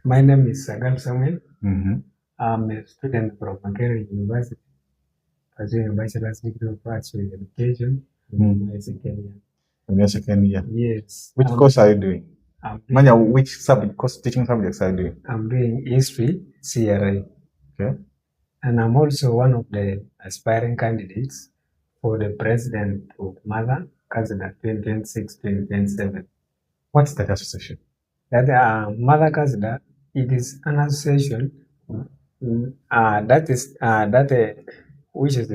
My name is Sagal Samuel. Mm-hmm. I'm a student from Makerere University, pursuing a bachelor's degree of arts with education in my second year. In your second year. Yes. Which course are you doing? Manya, which teaching subjects are you doing? I'm doing history, CRI. Okay. And I'm also one of the aspiring candidates for the president of Mother Kazida 2026-2027. What's that association? That Mother Kazida, it is an association which is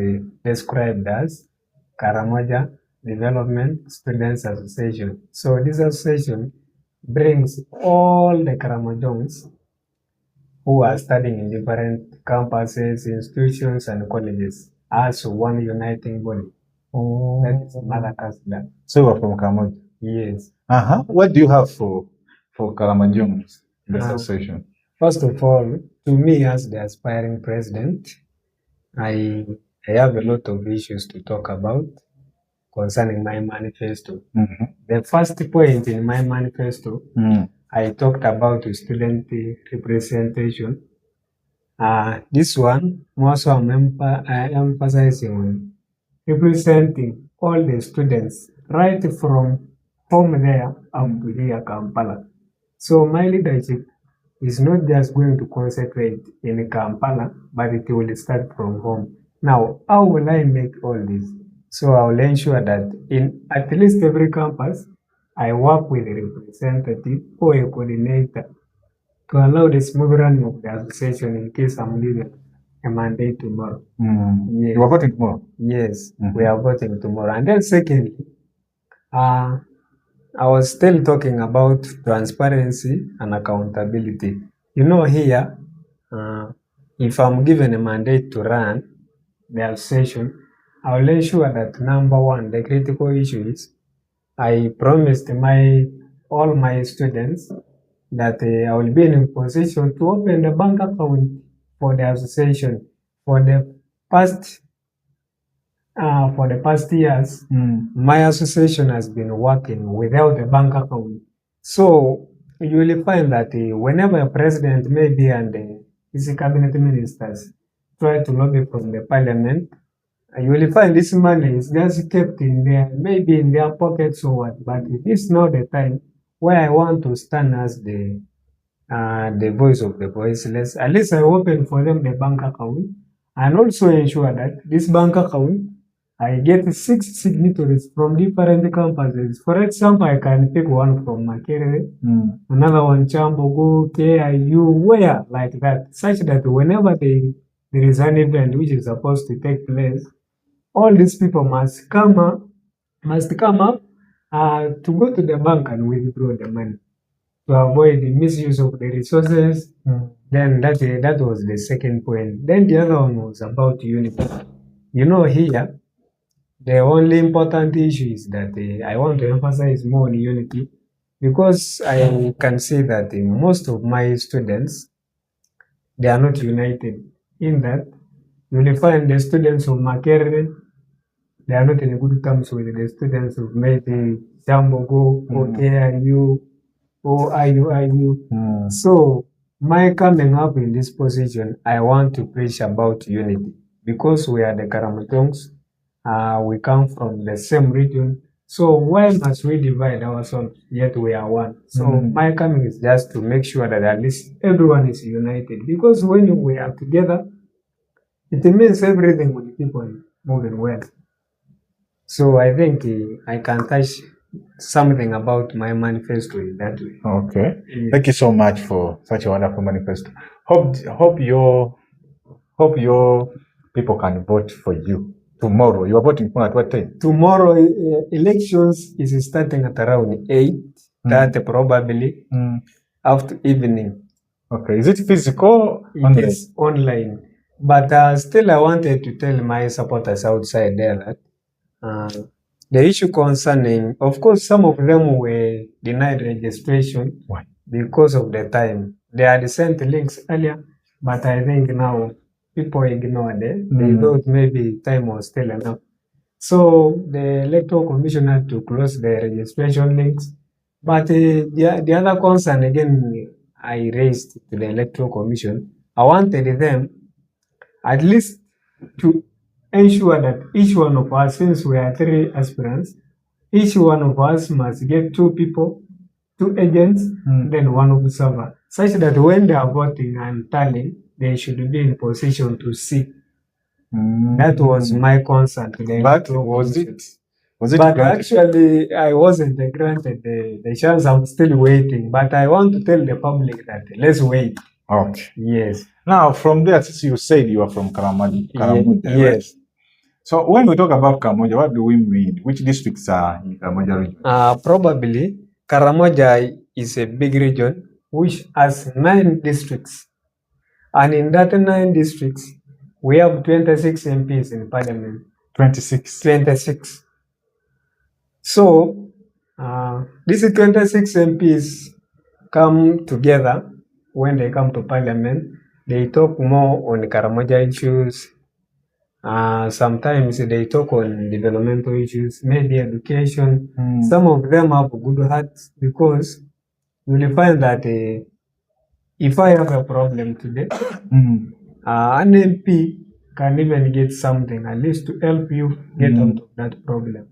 described as Karamoja Development Students Association. So this association brings all the Karamojons who are studying in different campuses, institutions, and colleges as one uniting body. Oh. That is Mother Kazida. So you are from Karamoja? Yes. What do you have for Karamojons in this association? First of all, to me as the aspiring president, I have a lot of issues to talk about concerning my manifesto. Mm-hmm. The first point in my manifesto, I talked about student representation. This one, also I'm emphasizing on representing all the students right from home there up to here, Kampala. So my leadership is not just going to concentrate in Kampala, but it will start from home. Now, how will I make all this? So I will ensure that in at least every campus, I work with a representative or a coordinator to allow the smooth running of the association in case I'm leaving a mandate tomorrow. Yes. You are voting tomorrow? Yes, we are voting tomorrow. And then secondly, I was still talking about transparency and accountability. You know, here, if I'm given a mandate to run the association, I will ensure that number one, the critical issue is I promised all my students that I will be in a position to open the bank account for the association for the past years. My association has been working without a bank account. So you will find that whenever a president maybe and his cabinet ministers try to lobby from the parliament, you will find this money is just kept in there, maybe in their pockets or what. But it is not the time where I want to stand as the voice of the voiceless. At least I open for them the bank account and also ensure that this bank account I get 6 signatories from different campuses. For example, I can pick one from Makerere, another one Chambogo, KIU, where like that, such that whenever there is an event which is supposed to take place, all these people must come up to go to the bank and withdraw the money to avoid the misuse of the resources. Then that was the second point. Then the other one was about unity. You know, here the only important issue is that I want to emphasize more on unity because I can see that most of my students, they are not united. In that, you will find the students of Makerere, they are not in good terms with the students of maybe Jambogo or KIU or IU. So my coming up in this position, I want to preach about unity because we are the Karamojongs. We come from the same region. So why must we divide ourselves yet we are one? So my coming is just to make sure that at least everyone is united because when we are together, it means everything will keep on moving well. So I think I can touch something about my manifesto in that way. Okay. Thank you so much for such a wonderful manifesto. Hope your people can vote for you tomorrow. You are voting for at what time? Tomorrow elections is starting at around 8:30 probably after evening. Okay. Is it physical? It is online. But still I wanted to tell my supporters outside there that the issue concerning, of course, some of them were denied registration. Why? Because of the time. They had sent links earlier, but I think now people ignored it. They thought maybe time was still enough. So the Electoral Commission had to close the registration links. But the other concern again, I raised to the Electoral Commission, I wanted them at least to ensure that each one of us, since we are 3 aspirants, each one of us must get 2 people, 2 agents, then 1 observer, such that when they are voting and tallying, they should be in position to see. That was my concern to the But Electoral was Commission. it? Was it But granted? actually, I wasn't granted the chance. I'm still waiting. But I want to tell the public that let's wait. Okay. Yes. Now, from there, since you said you are from Karamoja, Yes. right? So when we talk about Karamoja, what do we mean? Which districts are in Karamoja region? Probably Karamoja is a big region which has 9 districts. And in that 9 districts, we have 26 MPs in parliament. 26. 26. So, these 26 MPs come together when they come to parliament. They talk more on Karamoja issues. Sometimes they talk on developmental issues, maybe education. Some of them have good hearts because you will find that if I have a problem today, an MP can even get something at least to help you get out of that problem.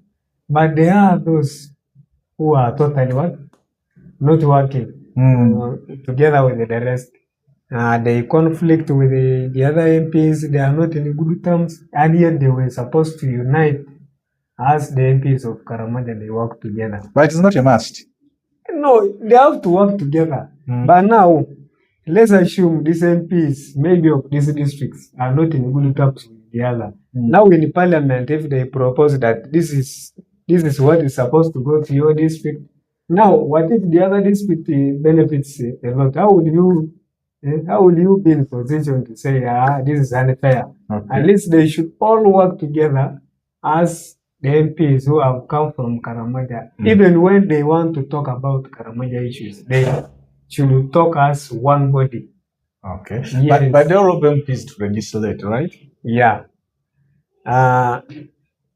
But there are those who are totally not working together with the rest. They conflict with the other MPs. They are not in good terms, and yet they were supposed to unite as the MPs of Karamoja. They work together. But it's not a must. No, they have to work together. But now, let's assume these MPs, maybe of these districts, are not in good terms with the other. Now in parliament, if they propose that this is what is supposed to go to your district, now what if the other district benefits a lot? How will you be in position to say, this is unfair? Okay. At least they should all work together as the MPs who have come from Karamoja. Even when they want to talk about Karamoja issues, they should talk as one body. Okay. Yes. But they're all MPs to legislate, right? Yeah.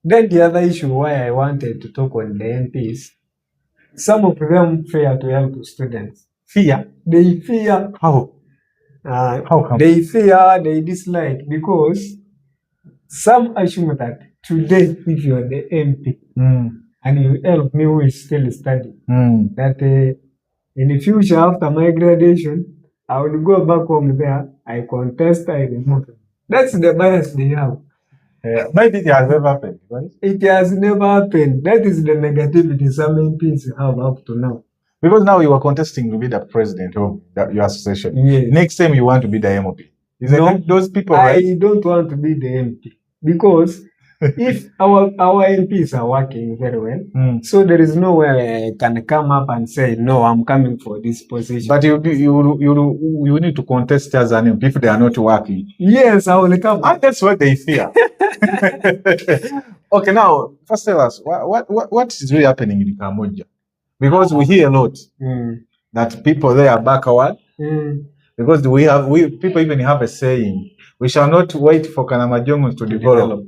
Then the other issue why I wanted to talk on the MPs, some of them fear to help students. Fear? They fear. How? How come? They fear, they dislike, because some assume that today, if you are the MP and you help me who is still studying, that in the future after my graduation, I will go back home there, I contest, I remove. That's the bias they have. Maybe it has never happened, right? It has never happened. That is the negativity some MPs have up to now. Because now you are contesting to be the president of your association. Yes. Next time you want to be the MP. Is it No, those people, right? I don't want to be the MP because if our MPs are working very well, so there is no way I can come up and say, no, I'm coming for this position. But you need to contest as an MP if they are not working. Yes, I will come. And that's what they fear. Okay, now, first tell us, what is really happening in Karamoja? Because we hear a lot that people there are backward. Because people even have a saying, we shall not wait for Karamojongos to develop.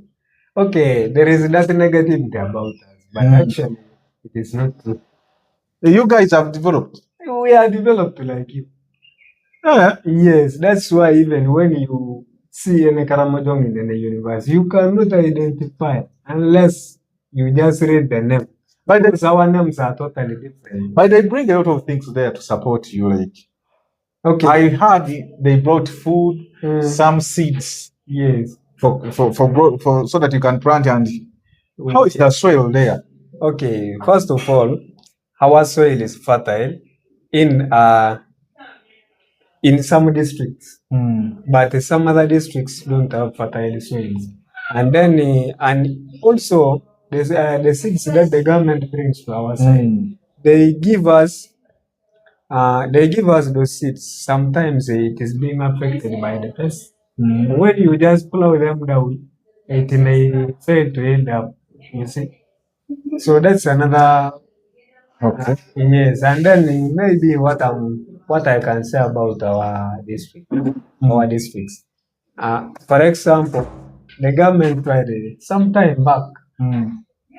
Okay, there is nothing negativity about us, but actually, it is not true. You guys have developed. We are developed like you. Yes, that's why even when you see any Karamojong in the universe, you cannot identify unless you just read the name. Because our names are totally different. But they bring a lot of things there to support you. Like, okay, I heard they brought food, some seeds. Yes. For so that you can plant. And how is the soil there? Okay, first of all, our soil is fertile in some districts, but some other districts don't have fertile soils. And then and also the seeds that the government brings to our side, they give us those seeds. Sometimes it is being affected by the pest. When you just plow them down, it may fail to end up. You see, so that's another. Okay. Yes, and then maybe what I can say about our district, our districts. For example, the government tried some time back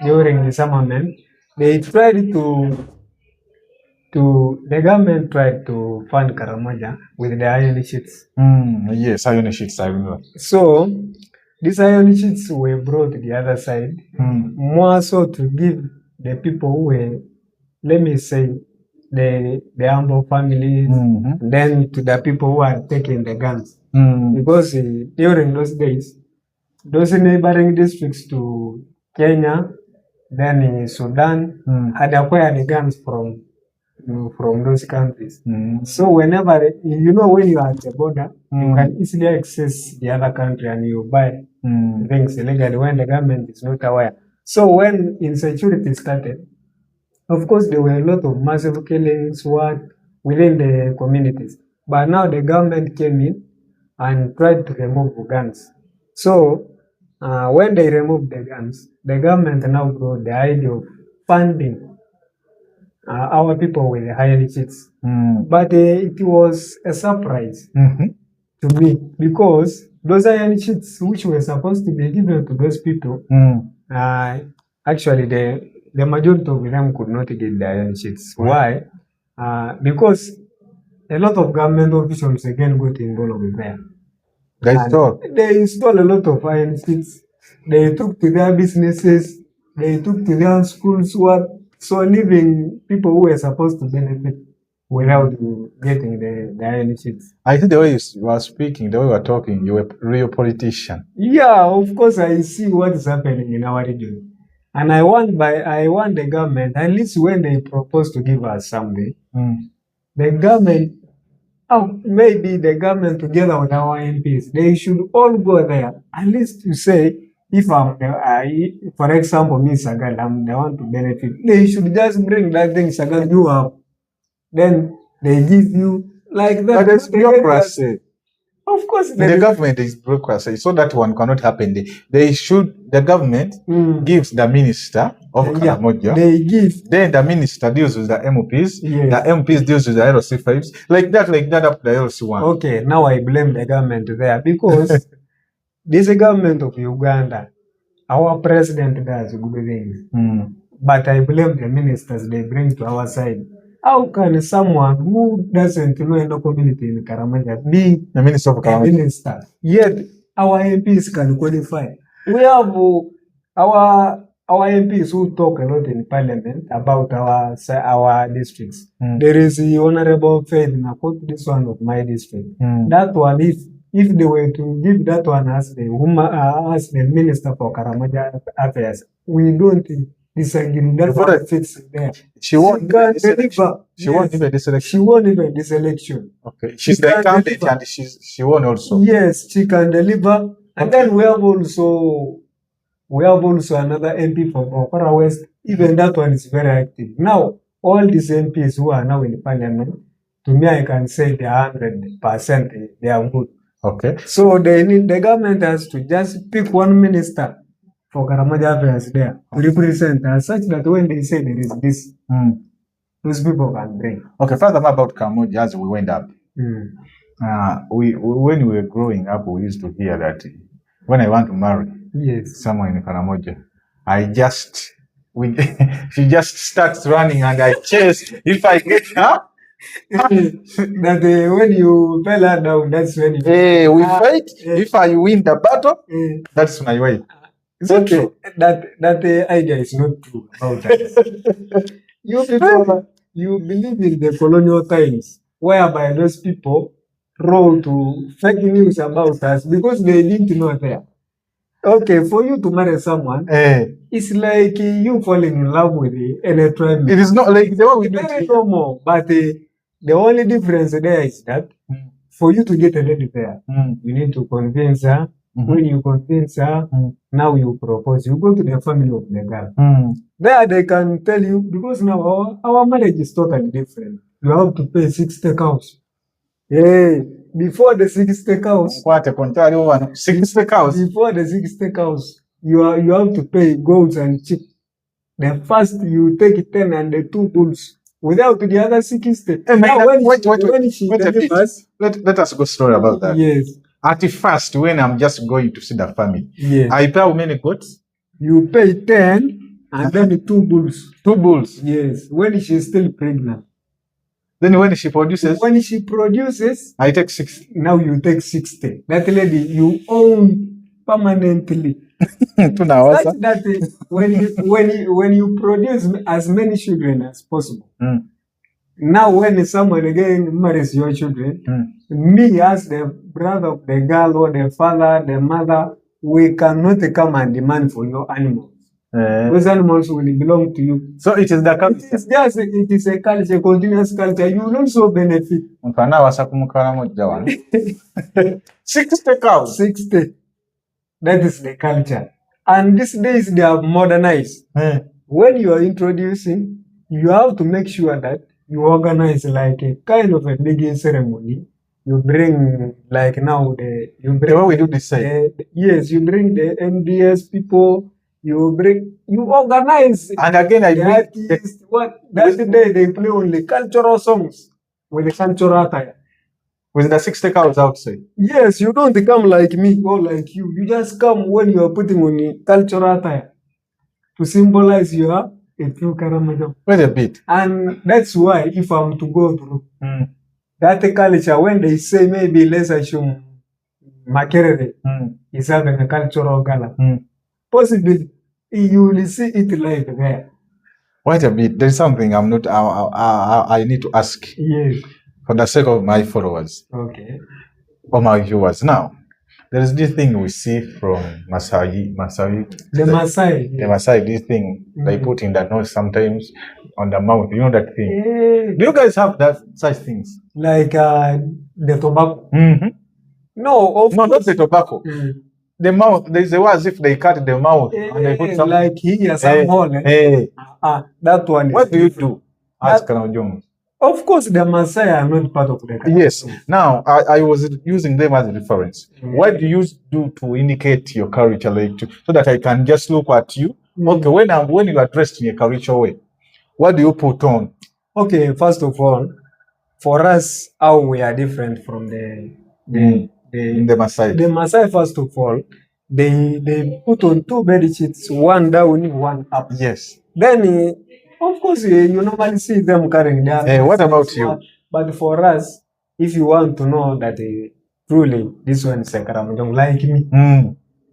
during the summer month. They tried to the government tried to fund Karamoja with the iron sheets. Yes, iron sheets, I remember. So these iron sheets were brought to the other side, more so to give the people who were, let me say, the humble families, then to the people who are taking the guns. Because during those days, those neighboring districts to Kenya, then Sudan, had acquired the guns from those countries. So whenever, when you are at the border, you can easily access the other country and you buy things illegally when the government is not aware. So when insecurity started, of course, there were a lot of massive killings within the communities. But now the government came in and tried to remove the guns. So when they removed the guns, the government now brought the idea of funding our people with the higher seats. But it was a surprise to me because those iron sheets which were supposed to be given to those people, actually the majority of them could not get the iron sheets. Why? Because a lot of government officials again got involved there. They installed a lot of iron sheets. They took to their businesses. They took to their schools. So leaving people who were supposed to benefit without getting the iron sheets. I think the way you were speaking, the way you were talking, you were a real politician. Yeah, of course I see what is happening in our region. And I want the government, at least when they propose to give us something, the government, maybe the government together with our MPs, they should all go there. At least to say, if I'm for example, me Sagal, I'm the one to benefit. They should just bring that thing, Sagal, you have. Then they give you like that. But it's bureaucracy. Of course, the government is bureaucracy, so that one cannot happen. The government gives the minister of Karamoja. They give. Then the minister deals with the MPs. Yes. The MPs deals with the LC5s. Like that up to the LC1. Okay, now I blame the government there because this government of Uganda, our president does good things. But I blame the ministers they bring to our side. How can someone who doesn't know any community in Karamoja be the minister of Karamoja? Yet our MPs can qualify. We have our MPs who talk a lot in parliament about our districts. There is the Honorable Faith Nakot, this one of my district. That one, if they were to give that one as the minister for Karamoja affairs, we don't disagree. That's what fits there. She won't even this election. She won't even this election. Okay. She's the incumbent and she won also. Yes, she can deliver. And then we have also another MP from Okara West. Even that one is very active. Now, all these MPs who are now in parliament, to me, I can say they are 100%. They are good. Okay. So the government has to just pick one minister for Karamoja affairs there to represent us, such that when they say there is this, those people can bring. Okay, further about Karamoja as we went up. When we were growing up, we used to hear that when I want to marry someone in Karamoja, she just starts running and I chase. If I get her, that when you fell her down, that's when you we fight. If I win the battle, that's my way. It's okay. That idea is not true about that. You people, you believe in the colonial times, whereby those people wrote to fake news about us because they didn't know there. Okay, for you to marry someone, it's like you falling in love with any tribe. It is not like the way we do it. No more. But the only difference there is that for you to get a lady there, you need to convince her. When you convince her, now you propose. You go to the family of the girl. There they can tell you, because now our marriage is totally different. You have to pay 60 cows. Before the 60 cows. What a contrary one. 60 cows. Before the 60 cows, you have to pay goats and sheep. The first you take 10 and the 2 bulls. Without the other 60. Now let us go slowly about that. Yes. At first, when I'm just going to see the family, I pay how many goats? You pay 10 and then 2 bulls. 2 bulls? Yes, when she's still pregnant. Then when she produces, I take 60. Now you take 60. That lady you own permanently. Such that when you produce as many children as possible. Now when someone again marries your children, me as the brother of the girl or the father, the mother, we cannot come and demand for your animals. Those animals will belong to you. So it is the culture. It is a culture, continuous culture. You will also benefit. 60 cows. 60. That is the culture. And these days they are modernized. When you are introducing, you have to make sure that you organize like a kind of a big ceremony. You bring like now you we do this side. Yes, you bring the MDS people. You organize. And again, I bring artists. That's the day they play only cultural songs with the cultural attire. With the 60 cows outside. Yes, you don't come like me or like you. You just come when you are putting on the cultural attire to symbolize you are a true Karamoja. Wait a bit. And that's why if I'm to go through that culture, when they say maybe let's assume Makerere is having a cultural gala, possibly you will see it live there. Wait a bit. There's something I need to ask. Yes. For the sake of my followers. Okay. Or my viewers. Now, there is this thing we see from Masai. The Masai. The Masai, this thing they put in the nose sometimes on the mouth. You know that thing? Do you guys have such things? Like the tobacco? No, not the tobacco. The mouth, there's a way as if they cut the mouth and they put some like here, some hole. That one. What do you do as Karamoja? Of course, the Maasai are not part of the country. Yes. Now, I was using them as a reference. What do you do to indicate your culture, like so that I can just look at you? Okay, when you are dressed in a cultural way, what do you put on? Okay, first of all, for us, how we are different from the Maasai. The Maasai, first of all, they put on 2 bed sheets, one down, one up. Yes. Then of course, you normally see them carrying that. What about you? But for us, if you want to know that truly this one is a Karamoja like me,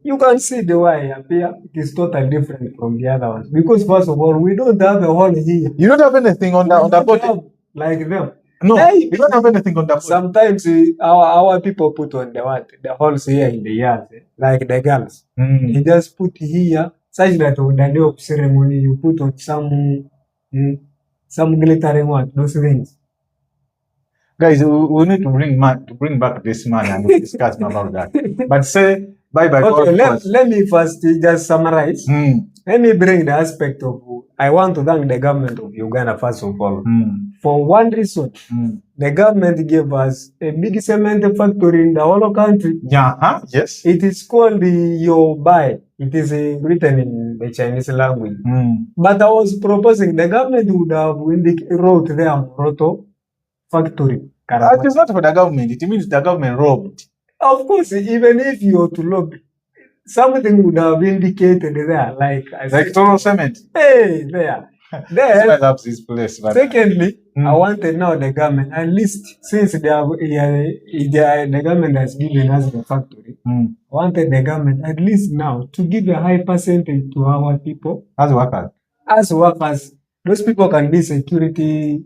you can see the way I appear. It is totally different from the other ones. Because first of all, we don't have a hole here. You don't have anything on the body? Like them. No, you don't have anything on the body. Sometimes our people put on the holes here in the yard, like the girls. They just put here, such that on the day of ceremony, you put on some glittering one, those things. Guys, we need to bring back this man and we'll discuss about that. But say bye-bye. Okay, let me first just summarize. Let me bring the aspect of, I want to thank the government of Uganda first of all. For one reason, the government gave us a big cement factory in the whole country. Yes. It is called the Yobai. It is written in the Chinese language. But I was proposing the government would have wrote there Moroto factory. It is not for the government. It means the government robbed. Of course, even if you were to lobby, something would have indicated there, like total cement. Hey, there. I love this place. But secondly, I wanted now the government, at least since the government has given us the factory, I wanted the government at least now to give a high percentage to our people. As workers? As workers. Those people can be security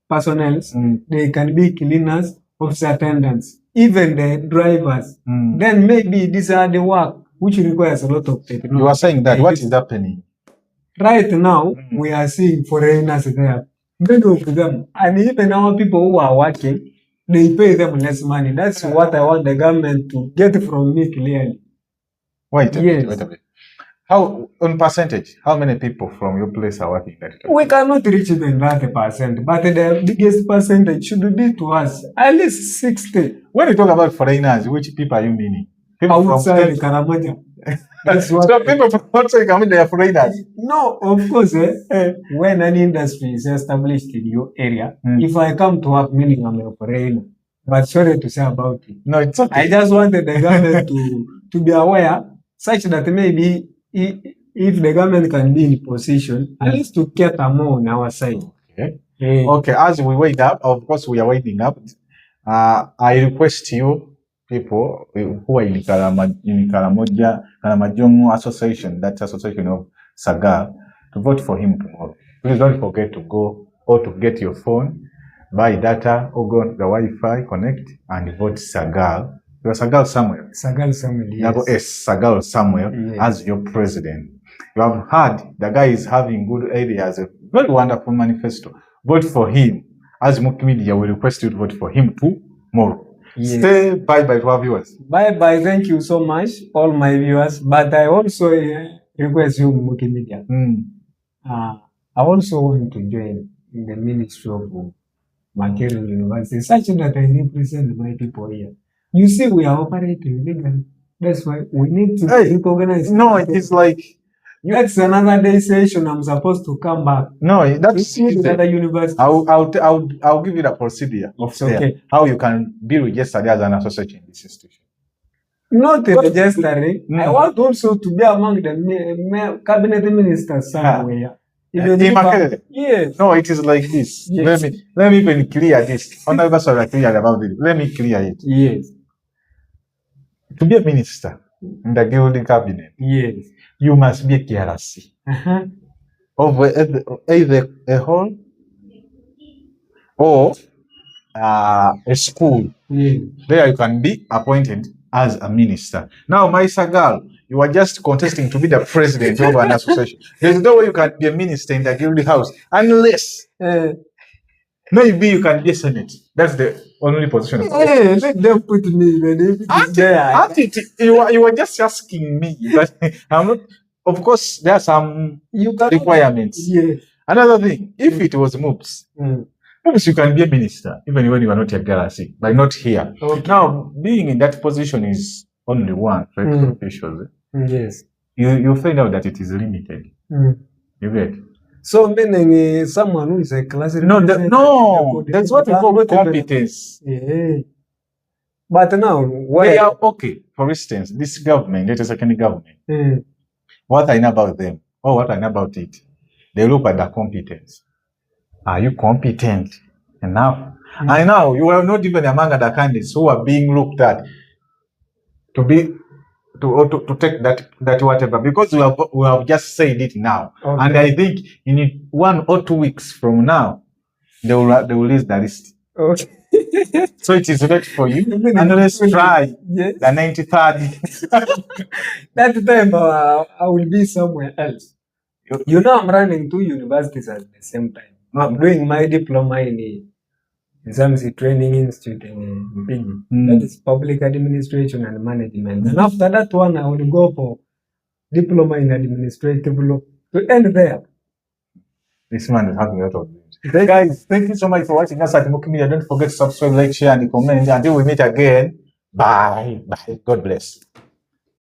personnel, they can be cleaners, office attendants, even the drivers. Then maybe these are the work which requires a lot of technology. You are saying that. What is happening? Right now, we are seeing foreigners there. Many of them, and even our people who are working, they pay them less money. That's what I want the government to get from me clearly. Wait a bit. How, on percentage, how many people from your place are working there? We cannot reach even 90%, but the biggest percentage should be to us, at least 60. When you talk about foreigners, which people are you meaning? People outside Karamoja. So people from outside Karamoja, they are foreigners? No, of course, when an industry is established in your area, if I come to work, meaning I'm a foreigner. But sorry to say about it. No, it's okay. I just wanted the government to be aware, such that maybe if the government can be in position, at least to cater more on our side. Okay. Okay, as we wait up, of course we are waiting up. I request you people who are in Karamoja Association, that association of Sagal, to vote for him tomorrow. Please don't forget to go or to get your phone, buy data, or go on the Wi-Fi, connect, and vote Sagal. You are Sagal Samuel. Sagal Samuel, yes. Sagal Samuel as your president. You have heard the guy is having good ideas, a very wonderful manifesto. Vote for him. As Mukie Media, we request you to vote for him tomorrow. Yes. Say bye-bye to our viewers. Bye-bye. Thank you so much, all my viewers. But I also request you, Mukie Media. I also want to join in the ministry of Makerere University, such that I represent my people here. You see, we are operating legally. That's why we need to recognize. No, it is like... That's another day session. I'm supposed to come back. No, that's another university. I'll give you the procedure of how you can be registered as an associate in this institution. Not registering. I want also to be among the cabinet ministers somewhere. Yes. No, it is like this. Yes. Let me even clear this. Honorable Sir, clear about it. Let me clear it. Yes. To be a minister in the Guild cabinet, yes, you must be a KRC of either a hall or a school. Yes. There you can be appointed as a minister. Now, my Sagal, you are just contesting to be the president of an association. There's no way you can be a minister in the Guild House unless maybe you can be a senate. That's the only position. Let them put me there. You were just asking me, but I'm not. Of course, there are some requirements. Yes. Another thing, if it was MOOPS, MOOPS, you can be a minister even when you are not a galaxy, but not here. Okay. Now, being in that position is only one for officials. Yes. You find out that it is limited. You get. So meaning someone who is a class. No, that's what we call competence. Yeah. But now, they are okay. For instance, this government, it is a county government. What I know about them, or what I know about it, they look at the competence. Are you competent enough? I know you are not even among the candidates who are being looked at to be to take that whatever, because we have just said it now. Okay. And I think in 1 or 2 weeks from now they will release the list. Okay. So it is ready for you. And let's try the 93rd. That time I will be somewhere else. You know, I'm running 2 universities at the same time. I'm doing my diploma in Zamsi Training Institute in Mpigi. That is Public Administration and Management. And after that one, I will go for Diploma in Administrative Law to end there. This man is having a lot of dreams. Guys, thank you so much for watching us at Mukie Media. Don't forget to subscribe, like, share, and comment. Until we meet again, bye. Bye. God bless.